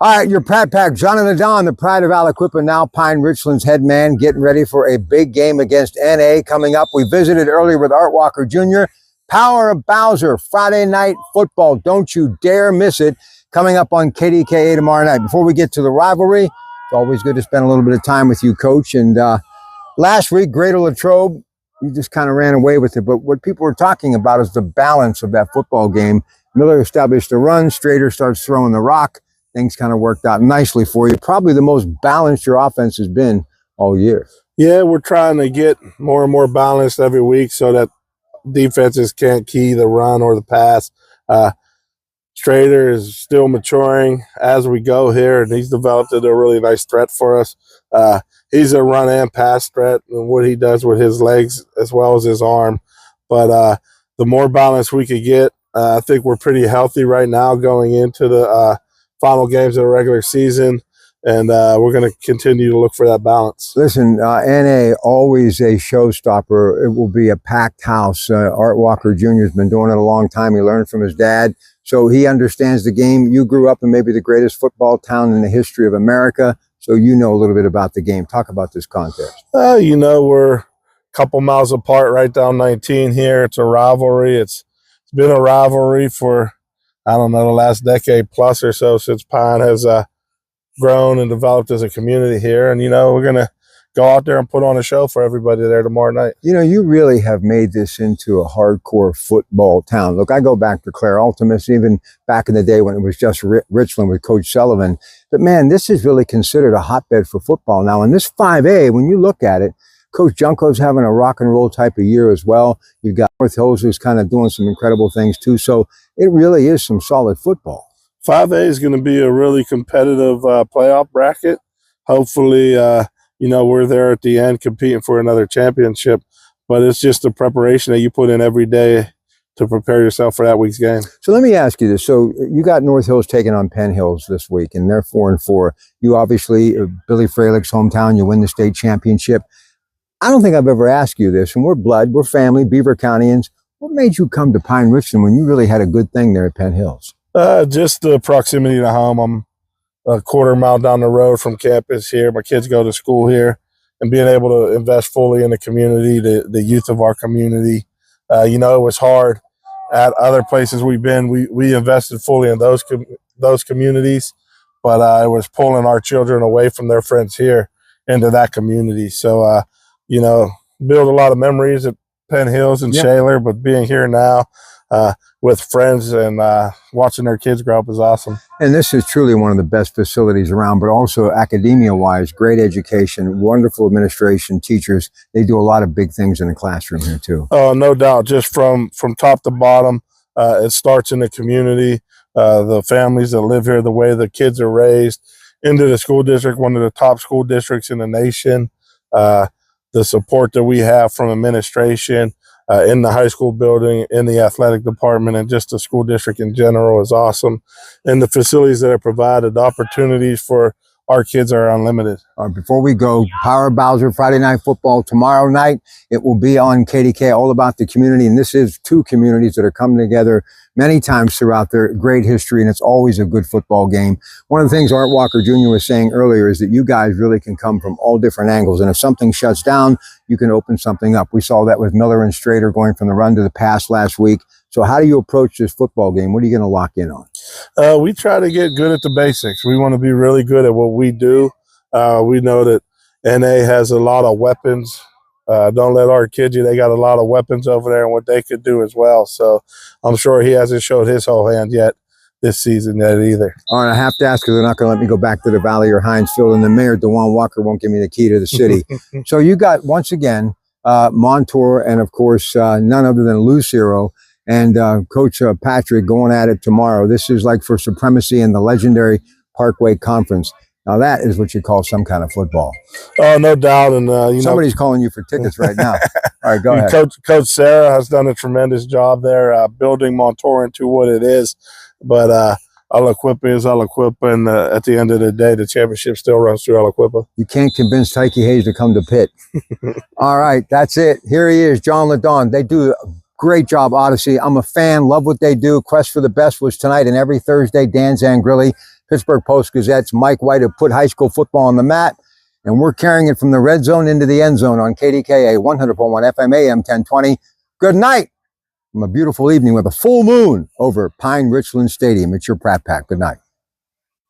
All right, your Pratt Pack, John and LeDonne, the pride of Aliquippa, now Pine Richland's head man, getting ready for a big game against NA coming up. We visited earlier with Art Walker Jr. Power of Bowser, Friday night football. Don't you dare miss it. Coming up on KDKA tomorrow night. Before we get to the rivalry, it's always good to spend a little bit of time with you, Coach. And last week, Greater Latrobe, you just kind of ran away with it. But what people were talking about is the balance of that football game. Miller established the run. Strader starts throwing the rock. Things kind of worked out nicely for you. Probably the most balanced your offense has been all year. Yeah, we're trying to get more and more balanced every week so that defenses can't key the run or the pass. Strader is still maturing as we go here, and he's developed into a really nice threat for us. He's a run and pass threat, and what he does with his legs as well as his arm. But the more balance we could get, I think we're pretty healthy right now going into the final games of the regular season, and we're going to continue to look for that balance. Listen, NA, always a showstopper. It will be a packed house. Art Walker Jr. has been doing it a long time. He learned from his dad, so he understands the game. You grew up in maybe the greatest football town in the history of America, so you know a little bit about the game. Talk about this contest. You know, we're a couple miles apart right down 19 here. It's a rivalry. It's been a rivalry for, I don't know, the last decade plus or so since Pine has grown and developed as a community here. And, you know, we're going to go out there and put on a show for everybody there tomorrow night. You know, you really have made this into a hardcore football town. Look, I go back to Claire Ultimates, even back in the day when it was just Richland with Coach Sullivan. But, man, this is really considered a hotbed for football now. And this 5A, when you look at it, Coach Junko's having a rock and roll type of year as well. You've got North Hills who's kind of doing some incredible things too. So it really is some solid football. 5A is going to be a really competitive playoff bracket. Hopefully, you know, we're there at the end competing for another championship. But it's just the preparation that you put in every day to prepare yourself for that week's game. So let me ask you this. So you got North Hills taking on Penn Hills this week, and they're 4-4. You obviously, Billy Freilich's hometown, you win the state championship. I don't think I've ever asked you this, and we're blood, we're family, Beaver Countyans. What made you come to Pine Richland when you really had a good thing there at Penn Hills? Just the proximity to home. I'm a quarter mile down the road from campus here. My kids go to school here, and being able to invest fully in the community, the youth of our community. You know, it was hard at other places we've been. We invested fully in those communities, but it was pulling our children away from their friends here into that community. So, you know, build a lot of memories at Penn Hills and Shaler, but being here now with friends and watching their kids grow up is awesome. And this is truly one of the best facilities around, but also academia-wise, great education, wonderful administration, teachers. They do a lot of big things in the classroom here too. Oh, no doubt. Just from top to bottom, it starts in the community, the families that live here, the way the kids are raised, into the school district, one of the top school districts in the nation. The support that we have from administration in the high school building, in the athletic department, and just the school district in general is awesome. And the facilities that are provided, the opportunities for our kids are unlimited. Before we go, Power Bowser, Friday night football tomorrow night. It will be on KDK, all about the community. And this is two communities that are coming together many times throughout their great history, and it's always a good football game. One of the things Art Walker Jr. was saying earlier is that you guys really can come from all different angles, and if something shuts down, you can open something up. We saw that with Miller and Strader going from the run to the pass last week. So how do you approach this football game? What are you going to lock in on? We try to get good at the basics. We want to be really good at what we do. We know that NA has a lot of weapons. Don't let Art kid you. They got a lot of weapons over there and what they could do as well. So I'm sure he hasn't showed his whole hand yet this season yet either. All right, I have to ask because they're not going to let me go back to the Valley or Heinz Field, and the mayor, DeJuan Walker, won't give me the key to the city. So you got, once again, Montour and, of course, none other than Lucero and Coach Patrick going at it tomorrow. This is like for supremacy in the legendary Parkway Conference. Now that is what you call some kind of football. Oh, no doubt. And somebody's calling you for tickets right now. All right, go ahead. Coach Sarah has done a tremendous job there building Montour into what it is. But Aliquippa is Aliquippa, and at the end of the day, the championship still runs through Aliquippa. You can't convince Tyke Hayes to come to Pitt. All right, that's it. Here he is, John LeDonne. They do a great job, Odyssey. I'm a fan, love what they do. Quest for the Best was tonight, and every Thursday, Dan Zangrilli Pittsburgh Post-Gazette's Mike White have put high school football on the mat, and we're carrying it from the red zone into the end zone on KDKA 100.1 FM AM 1020. Good night from a beautiful evening with a full moon over Pine Richland Stadium. It's your Pratt Pack. Good night.